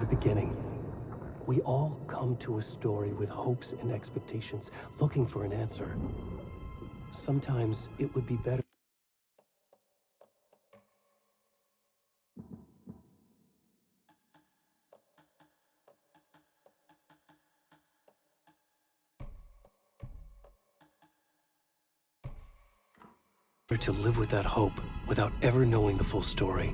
beginning. We all come to a story with hopes and expectations, looking for an answer. Sometimes it would be better to live with that hope without ever knowing the full story.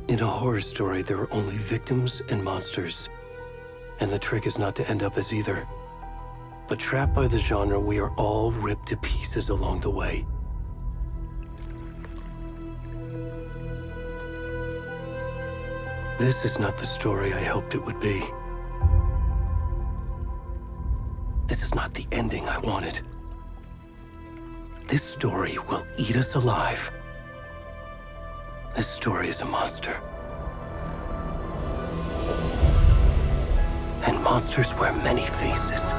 In a horror story, there are only victims and monsters. And the trick is not to end up as either. But trapped by the genre, we are all ripped to pieces along the way. This is not the story I hoped it would be. This is not the ending I wanted. This story will eat us alive. This story is a monster. And monsters wear many faces.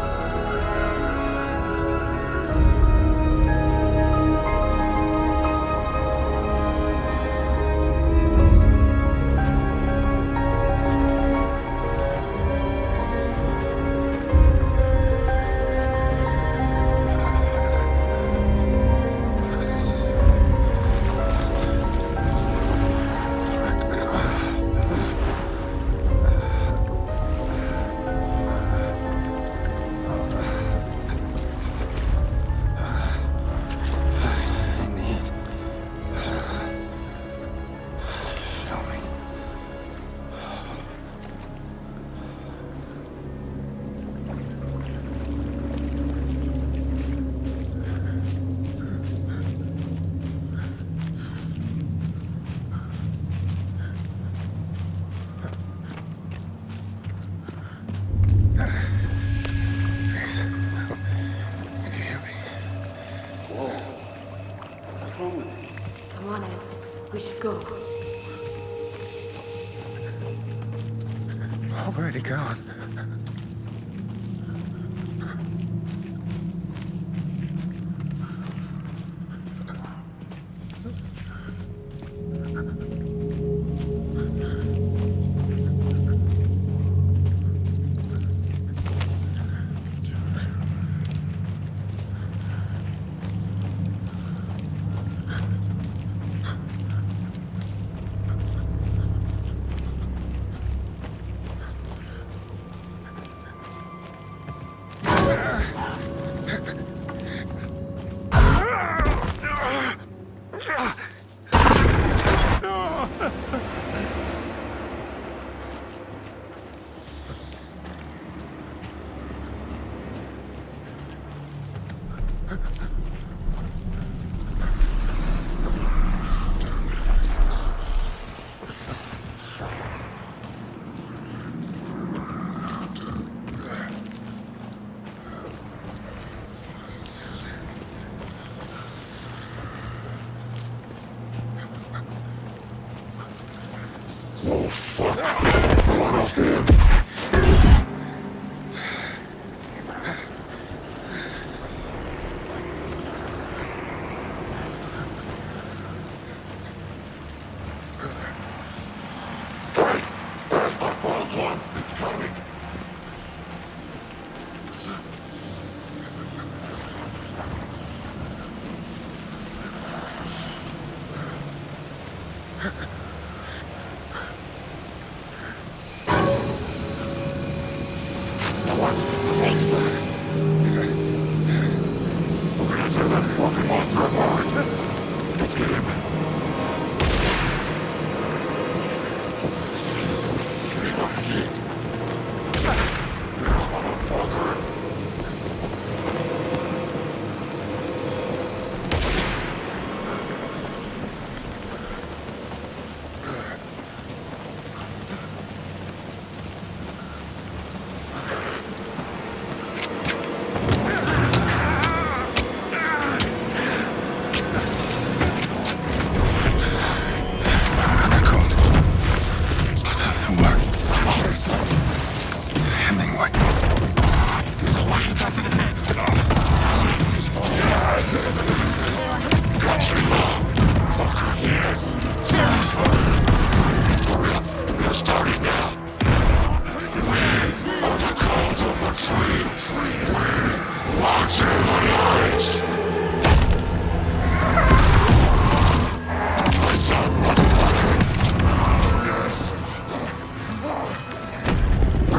Already gone.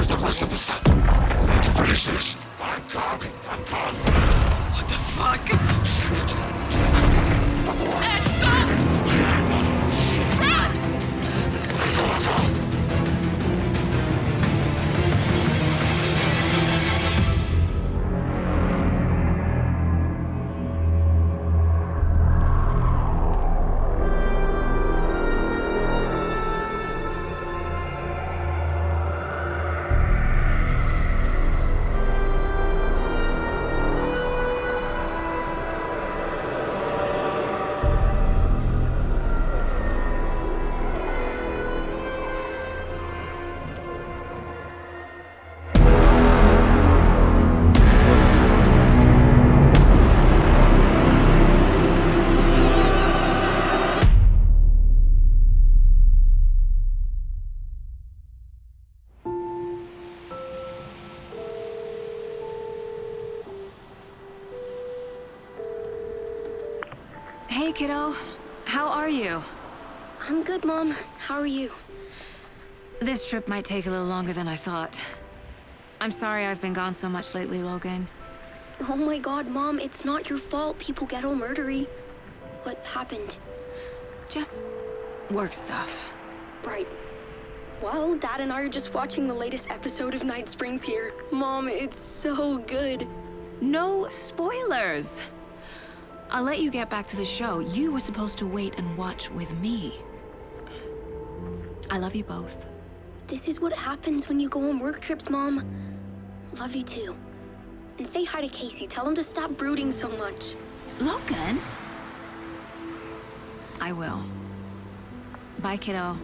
the rest of the stuff? We need to finish this. I'm coming. What the fuck? Shit. Ed, stop! Run! Hey, kiddo. How are you? I'm good, Mom. How are you? This trip might take a little longer than I thought. I'm sorry I've been gone so much lately, Logan. Oh my god, Mom, it's not your fault people get all murdery. What happened? Just work stuff. Right. Well, Dad and I are just watching the latest episode of Night Springs here. Mom, it's so good. No spoilers! I'll let you get back to the show. You were supposed to wait and watch with me. I love you both. This is what happens when you go on work trips, Mom. Love you too. And say hi to Casey. Tell him to stop brooding so much. Logan? I will. Bye, kiddo.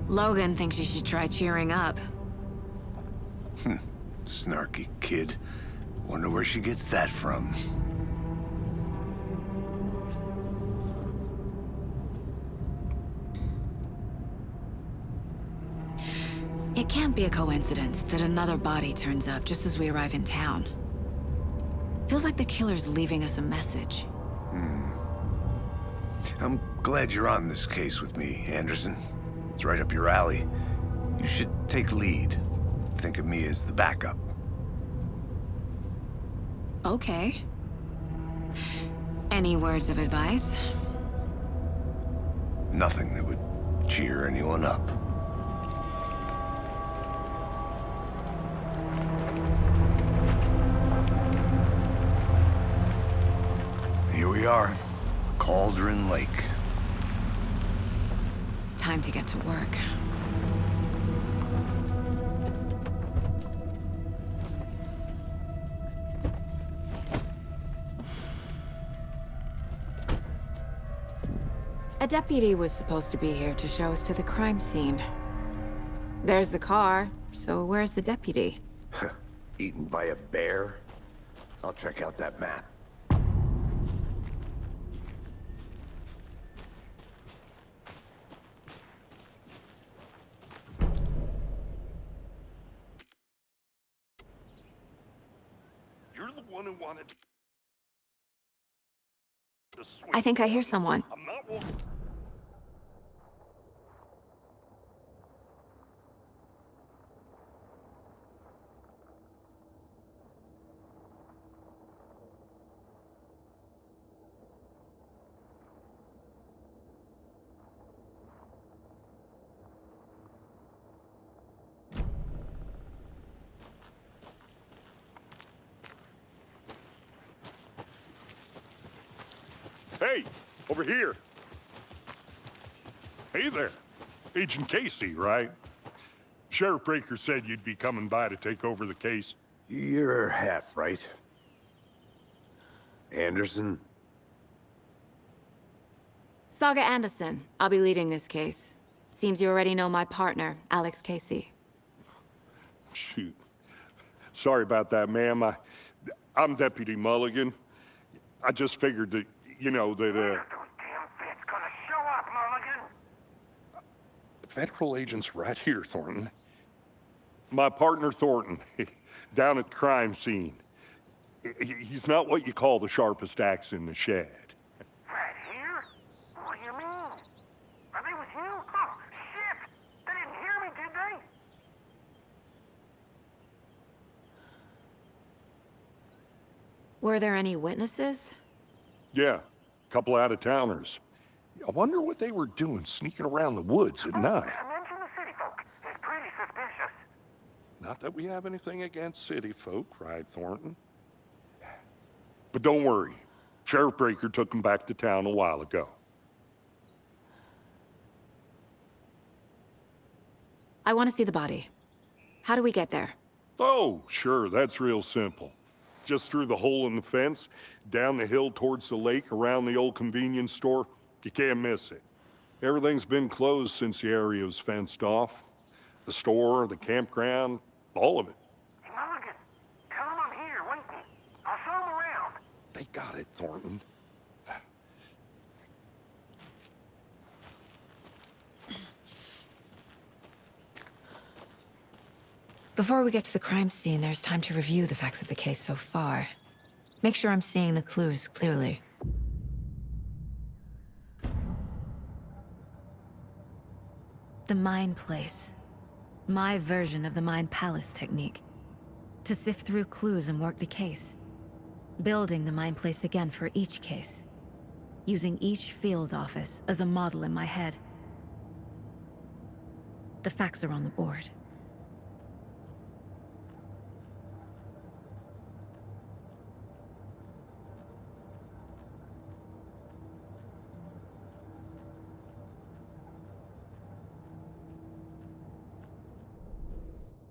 Logan thinks you should try cheering up. Snarky kid. Wonder where she gets that from. It can't be a coincidence that another body turns up just as we arrive in town. Feels like the killer's leaving us a message. I'm glad you're on this case with me, Anderson. It's right up your alley. You should take lead. Think of me as the backup. Okay. Any words of advice? Nothing that would cheer anyone up. Here we are. Cauldron Lake. Time to get to work. A deputy was supposed to be here to show us to the crime scene. There's the car, so where's the deputy? Eaten by a bear? I'll check out that map. You're the one who wanted to swim. I think I hear someone. I'm not walking. Hey, over here. Hey there. Agent Casey, right? Sheriff Breaker said you'd be coming by to take over the case. You're half right. Anderson? Saga Anderson. I'll be leading this case. Seems you already know my partner, Alex Casey. Shoot. Sorry about that, ma'am. I'm Deputy Mulligan. I just figured that, you know, that, Damn fit's gonna show up, Mulligan. federal agent's right here, Thornton. My partner, Thornton, down at the crime scene. He's not what you call the sharpest axe in the shed. Were there any witnesses? Yeah, couple out-of-towners. I wonder what they were doing sneaking around the woods at night. Mention the city folk. It's pretty suspicious. Not that we have anything against city folk, cried Thornton. But don't worry. Sheriff Breaker took them back to town a while ago. I want to see the body. How do we get there? Oh, sure, that's real simple. Just through the hole in the fence, down the hill towards the lake, around the old convenience store. You can't miss it. Everything's been closed since the area was fenced off. The store, the campground, all of it. Hey, Mulligan, tell him I'm here waiting. I'll show him around. They got it, Thornton. Before we get to the crime scene, there's time to review the facts of the case so far. Make sure I'm seeing the clues clearly. The Mind Place. My version of the Mind Palace technique. To sift through clues and work the case. Building the Mind Place again for each case. Using each field office as a model in my head. The facts are on the board.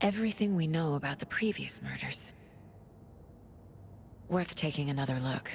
Everything we know about the previous murders. Worth taking another look.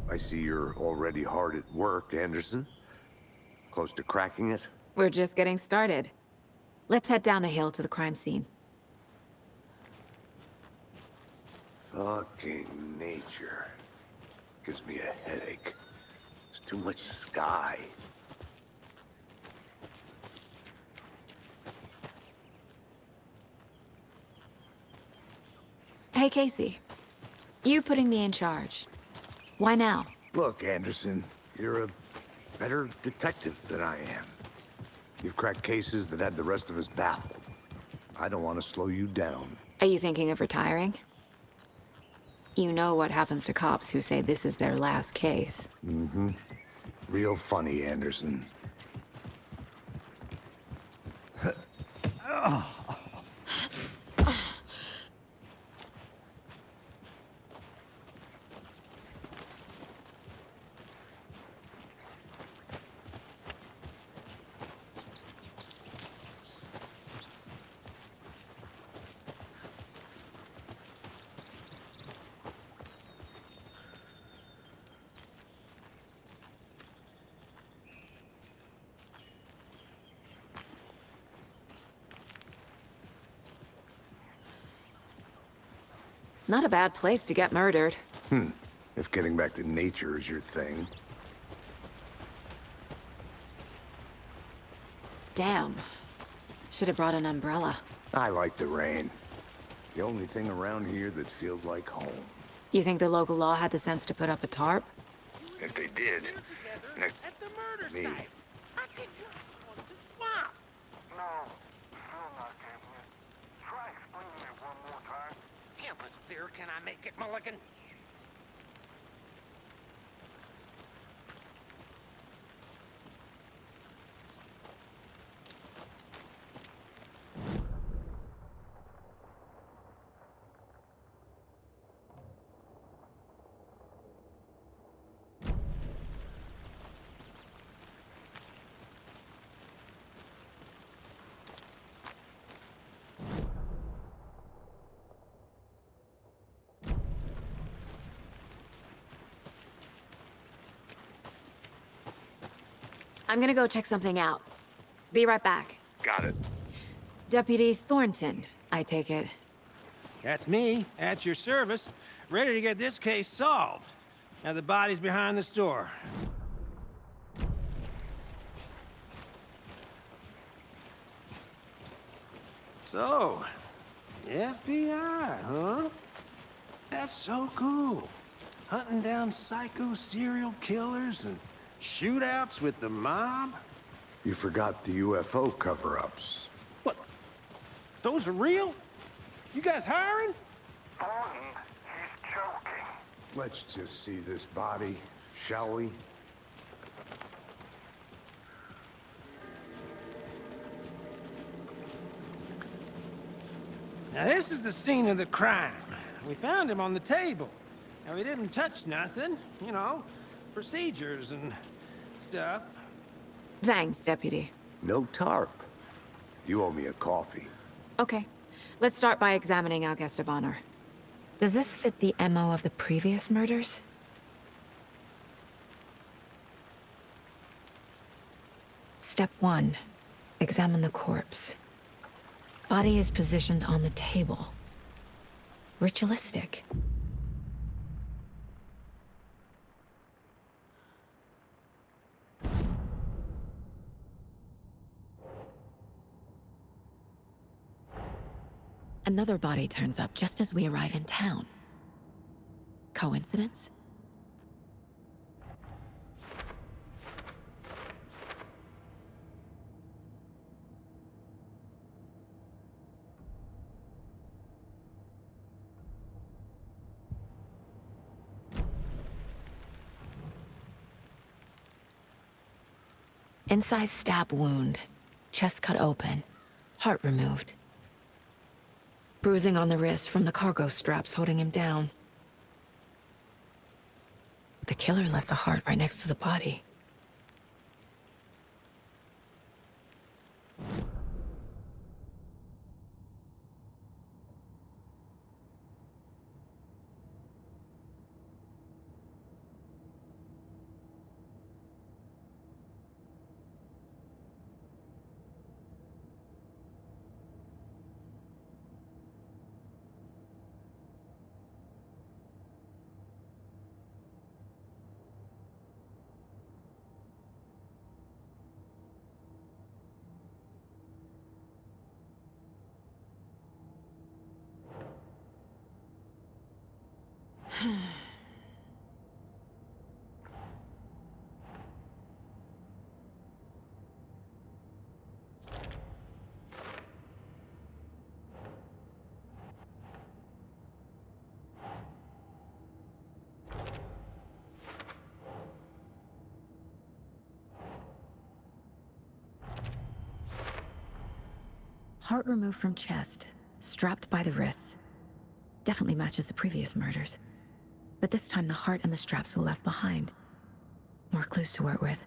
I see you're already hard at work, Anderson. Close to cracking it? We're just getting started. Let's head down the hill to the crime scene. Fucking nature. Gives me a headache. There's too much sky. Hey, Casey. You putting me in charge. Why now? Look, Anderson, you're a better detective than I am. You've cracked cases that had the rest of us baffled. I don't want to slow you down. Are you thinking of retiring? You know what happens to cops who say this is their last case. Mm-hmm. Real funny, Anderson. Not a bad place to get murdered. If getting back to nature is your thing. Damn. Should have brought an umbrella. I like the rain. The only thing around here that feels like home. You think the local law had the sense to put up a tarp? If they did, next At the murder me. site. I think you want to swap. No, I'm not getting it. Try explaining it one more time. Yeah, but sir, can I make it, Mulligan? I'm gonna go check something out. Be right back. Got it. Deputy Thornton, I take it. That's me, at your service, ready to get this case solved. Now the body's behind the store. So, FBI, huh? That's so cool. Hunting down psycho serial killers and shootouts with the mob? You forgot the UFO cover-ups. What? Those are real? You guys hiring? Thornton, he's joking. Let's just see this body, shall we? Now this is the scene of the crime. We found him on the table. Now we didn't touch nothing, you know, procedures and stuff. Thanks, Deputy. No tarp. You owe me a coffee. Okay. Let's start by examining our guest of honor. Does this fit the MO of the previous murders? Step 1. Examine the corpse. Body is positioned on the table. Ritualistic. Another body turns up just as we arrive in town. Coincidence? Inside stab wound, chest cut open, heart removed. Bruising on the wrist from the cargo straps holding him down. The killer left the heart right next to the body. Heart removed from chest, strapped by the wrists. Definitely matches the previous murders. But this time the heart and the straps were left behind. More clues to work with.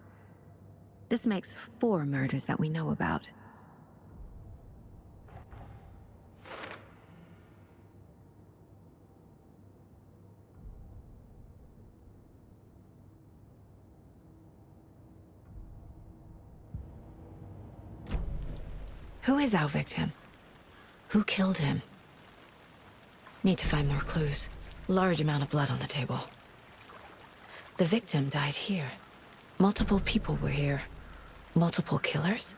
This makes 4 murders that we know about. Who is our victim? Who killed him? Need to find more clues. Large amount of blood on the table. The victim died here. Multiple people were here. Multiple killers?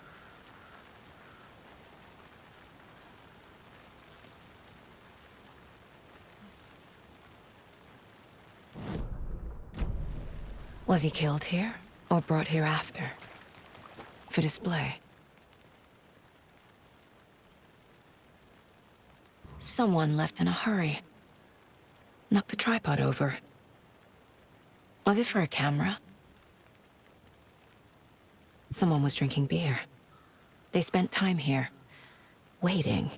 Was he killed here, or brought here after? For display? Someone left in a hurry. Knocked the tripod over. Was it for a camera? Someone was drinking beer. They spent time here, waiting.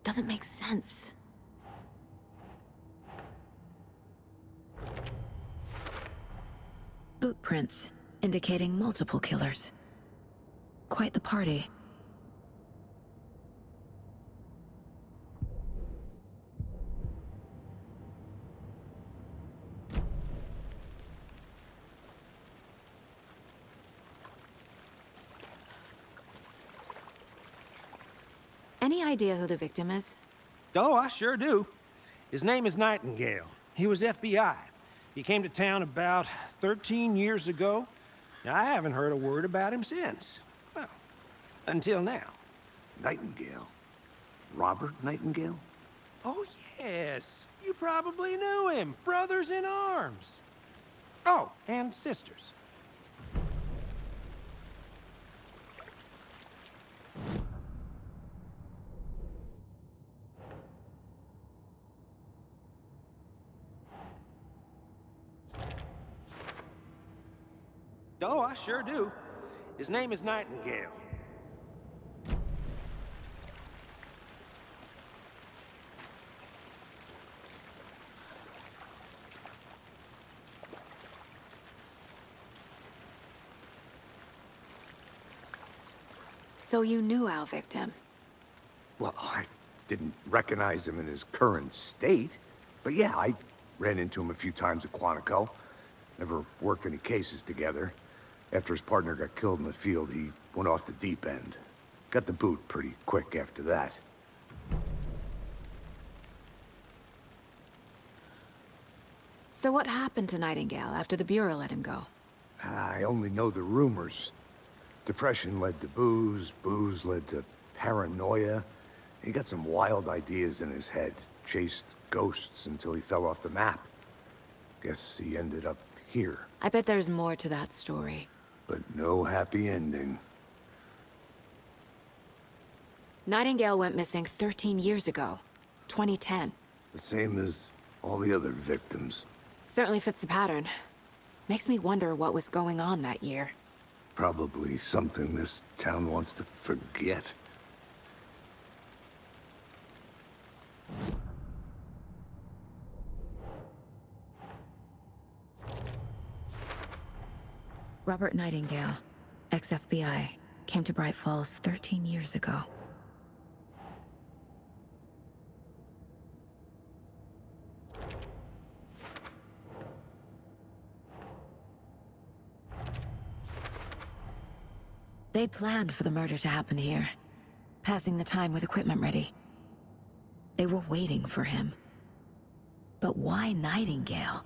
Doesn't make sense. Boot prints, indicating multiple killers. Quite the party. Any idea who the victim is? Oh, I sure do. His name is Nightingale. He was FBI. He came to town about 13 years ago. Now, I haven't heard a word about him since. Well, until now. Nightingale? Robert Nightingale? Oh, yes. You probably knew him. Brothers in arms. Oh, and sisters. Oh, I sure do. His name is Nightingale. So you knew our victim? Well, I didn't recognize him in his current state. But yeah, I ran into him a few times at Quantico. Never worked any cases together. After his partner got killed in the field, he went off the deep end. Got the boot pretty quick after that. So what happened to Nightingale after the Bureau let him go? I only know the rumors. Depression led to booze, booze led to paranoia. He got some wild ideas in his head, chased ghosts until he fell off the map. Guess he ended up here. I bet there's more to that story. But no happy ending. Nightingale went missing 13 years ago, 2010. The same as all the other victims. Certainly fits the pattern. Makes me wonder what was going on that year. Probably something this town wants to forget. Robert Nightingale, ex-FBI, came to Bright Falls 13 years ago. They planned for the murder to happen here, passing the time with equipment ready. They were waiting for him. But why Nightingale?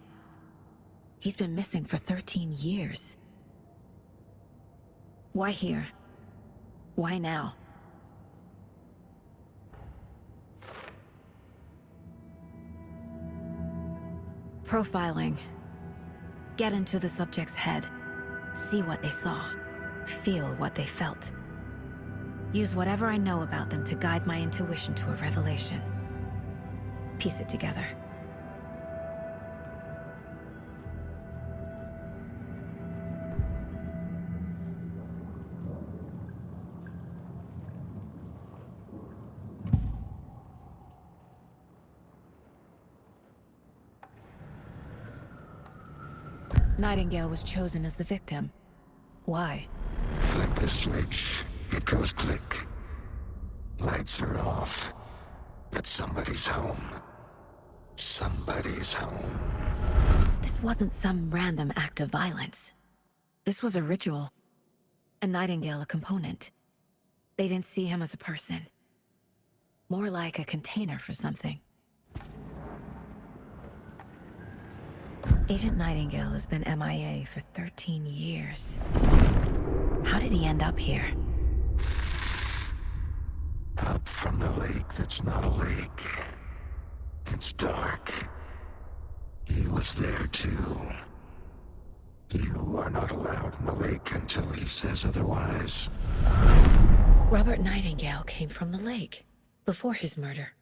He's been missing for 13 years. Why here? Why now? Profiling. Get into the subject's head. See what they saw. Feel what they felt. Use whatever I know about them to guide my intuition to a revelation. Piece it together. Nightingale was chosen as the victim. Why? Flip the switch. It goes click. Lights are off. But somebody's home. Somebody's home. This wasn't some random act of violence. This was a ritual. And Nightingale a component. They didn't see him as a person. More like a container for something. Agent Nightingale has been MIA for 13 years. How did he end up here? Up from the lake that's not a lake. It's dark. He was there too. You are not allowed in the lake until he says otherwise. Robert Nightingale came from the lake, before his murder.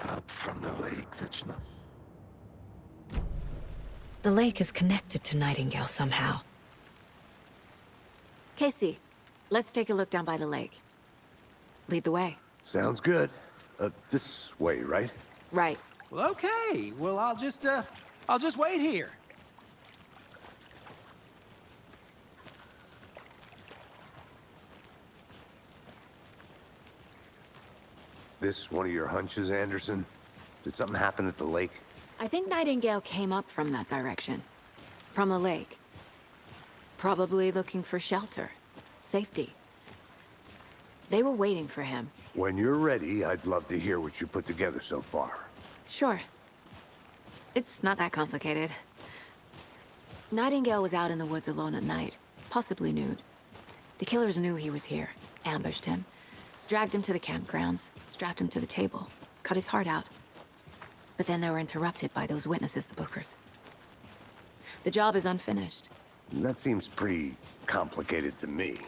Up from the lake that's not... The lake is connected to Nightingale somehow. Casey, let's take a look down by the lake. Lead the way. Sounds good. This way, right? Right. Well, okay. Well, I'll just wait here. This one of your hunches, Anderson? Did something happen at the lake? I think Nightingale came up from that direction. From the lake. Probably looking for shelter. Safety. They were waiting for him. When you're ready, I'd love to hear what you put together so far. Sure. It's not that complicated. Nightingale was out in the woods alone at night, possibly nude. The killers knew he was here, ambushed him, dragged him to the campgrounds, strapped him to the table, cut his heart out. But then they were interrupted by those witnesses, the Bookers. The job is unfinished. That seems pretty complicated to me.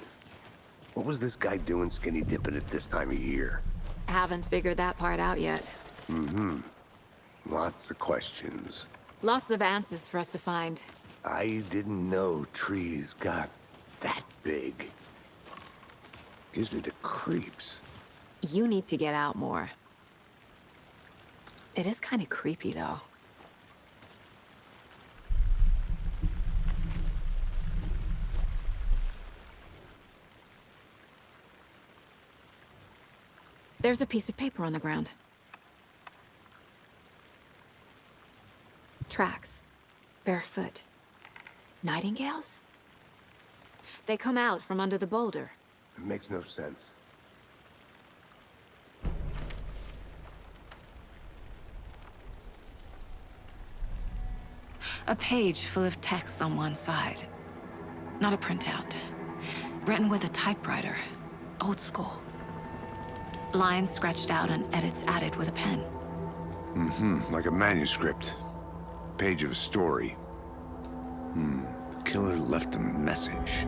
What was this guy doing skinny dipping at this time of year? Haven't figured that part out yet. Lots of questions. Lots of answers for us to find. I didn't know trees got that big. Gives me the creeps. You need to get out more. It is kind of creepy, though. There's a piece of paper on the ground. Tracks. Barefoot. Nightingales? They come out from under the boulder. It makes no sense. A page full of text on one side. Not a printout. Written with a typewriter. Old school. Lines scratched out and edits added with a pen. Like a manuscript. Page of a story. The killer left a message.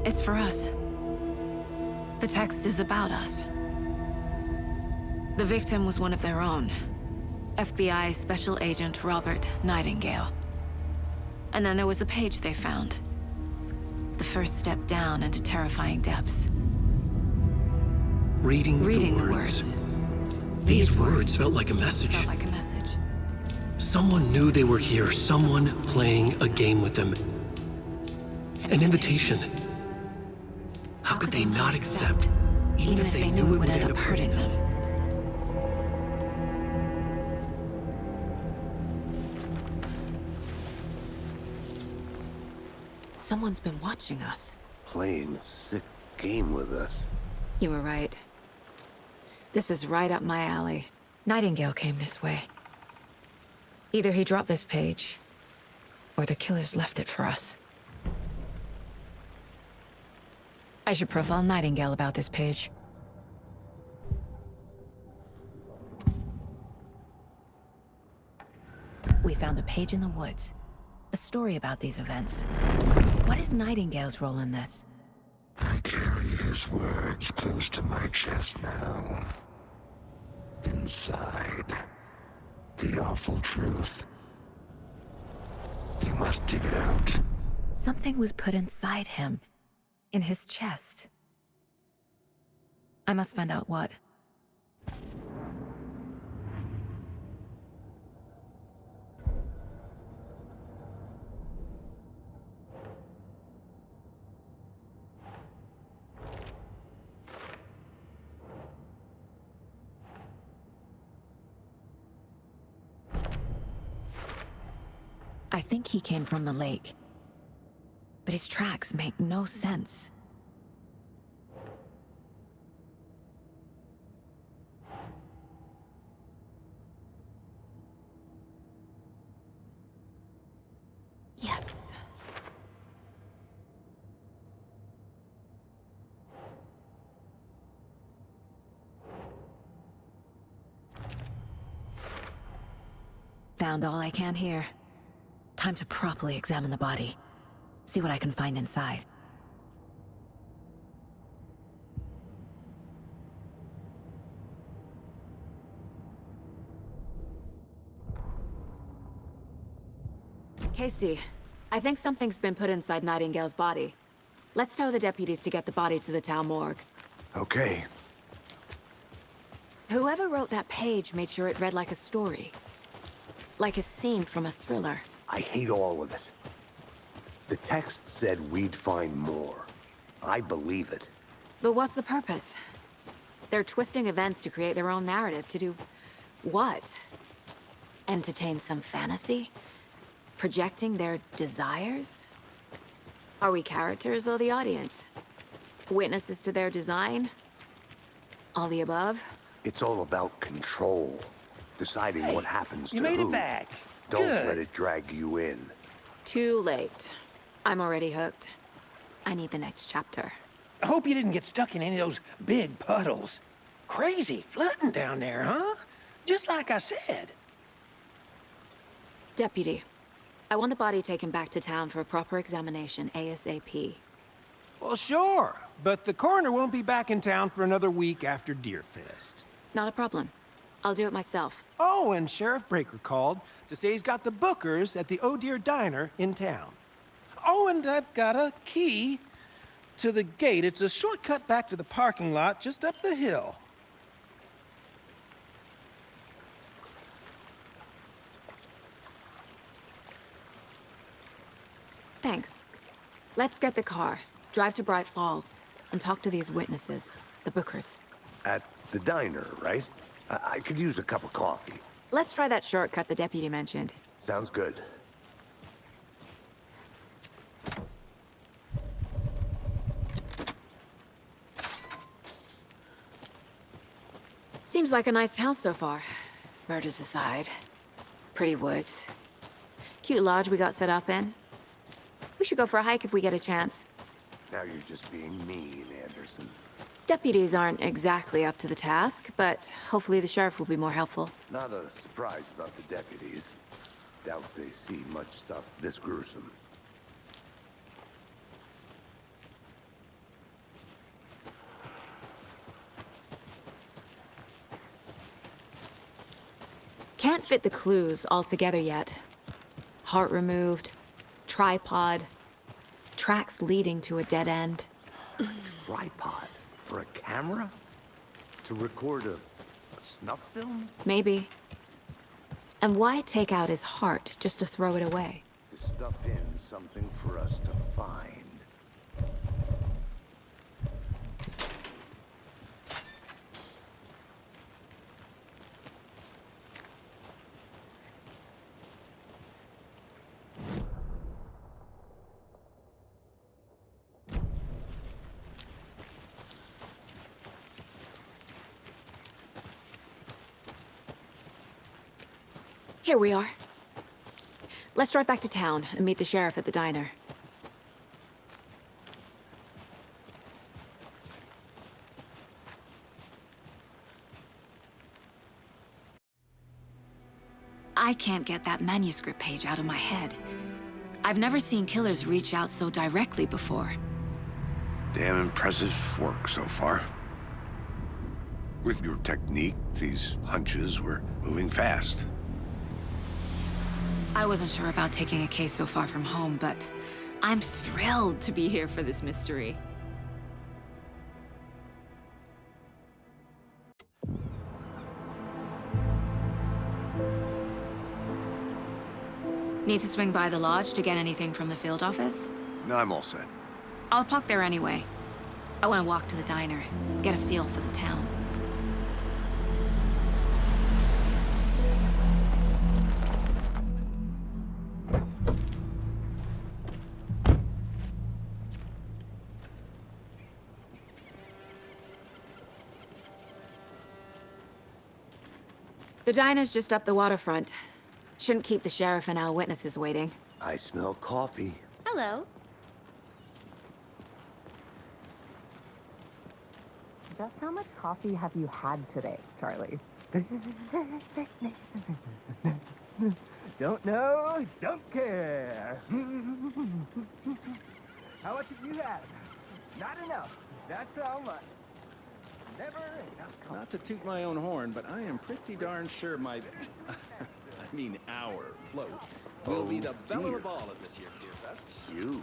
It's for us. The text is about us. The victim was one of their own. FBI Special Agent Robert Nightingale. And then there was the page they found. The first step down into terrifying depths. Reading the the words. words. These words felt like a message. Felt like a message. Someone knew they were here, someone playing a game with them. An invitation. How could they not accept, even if they knew it would end up hurting them? Someone's been watching us. Playing a sick game with us. You were right. This is right up my alley. Nightingale came this way. Either he dropped this page, or the killers left it for us. I should profile Nightingale about this page. We found a page in the woods. A story about these events. What is Nightingale's role in this? I carry his words close to my chest now. Inside, the awful truth. You must dig it out. Something was put inside him. In his chest. I must find out what. I think he came from the lake. But his tracks make no sense. Yes. Found all I can here. Time to properly examine the body. See what I can find inside. Casey, I think something's been put inside Nightingale's body. Let's tell the deputies to get the body to the town morgue. Okay. Whoever wrote that page made sure it read like a story. Like a scene from a thriller. I hate all of it. The text said we'd find more. I believe it. But what's the purpose? They're twisting events to create their own narrative to do... what? Entertain some fantasy? Projecting their desires? Are we characters or the audience? Witnesses to their design? All the above? It's all about control. Deciding what happens to You made who. it back. Don't Good. let it drag you in. Too late. I'm already hooked. I need the next chapter. I hope you didn't get stuck in any of those big puddles. Crazy flooding down there, huh? Just like I said. Deputy, I want the body taken back to town for a proper examination ASAP. Well, sure. But the coroner won't be back in town for another week after Deerfest. Not a problem. I'll do it myself. Oh, and Sheriff Breaker called to say he's got the bookers at the Oh Deer Diner in town. Oh, and I've got a key to the gate. It's a shortcut back to the parking lot just up the hill. Thanks. Let's get the car, drive to Bright Falls, and talk to these witnesses, the bookers. At the diner, right? I could use a cup of coffee. Let's try that shortcut the deputy mentioned. Sounds good. Seems like a nice town so far. Murders aside. Pretty woods. Cute lodge we got set up in. We should go for a hike if we get a chance. Now you're just being mean, Anderson. Deputies aren't exactly up to the task, but hopefully the sheriff will be more helpful. Not a surprise about the deputies. Doubt they see much stuff this gruesome. Can't fit the clues all together yet. Heart removed, tripod, tracks leading to a dead end. Tripod? For a camera? To record a snuff film? Maybe. And why take out his heart just to throw it away? To stuff in something for us to find. Here we are. Let's drive back to town and meet the sheriff at the diner. I can't get that manuscript page out of my head. I've never seen killers reach out so directly before. Damn impressive work so far. With your technique, these hunches were moving fast. I wasn't sure about taking a case so far from home, but I'm thrilled to be here for this mystery. Need to swing by the lodge to get anything from the field office? No, I'm all set. I'll park there anyway. I want to walk to the diner, get a feel for the town. The diner's just up the waterfront. Shouldn't keep the sheriff and our witnesses waiting. I smell coffee. Hello. Just how much coffee have you had today, Charlie? Don't know, don't care. How much have you had? Not enough. That's how much. Never enough coffee. Not to toot my own horn, but I am pretty darn sure my... I mean our float will be the belle of all at this year's Beer Fest. You.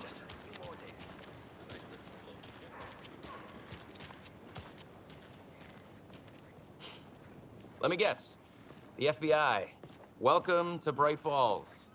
Let me guess. The FBI. Welcome to Bright Falls.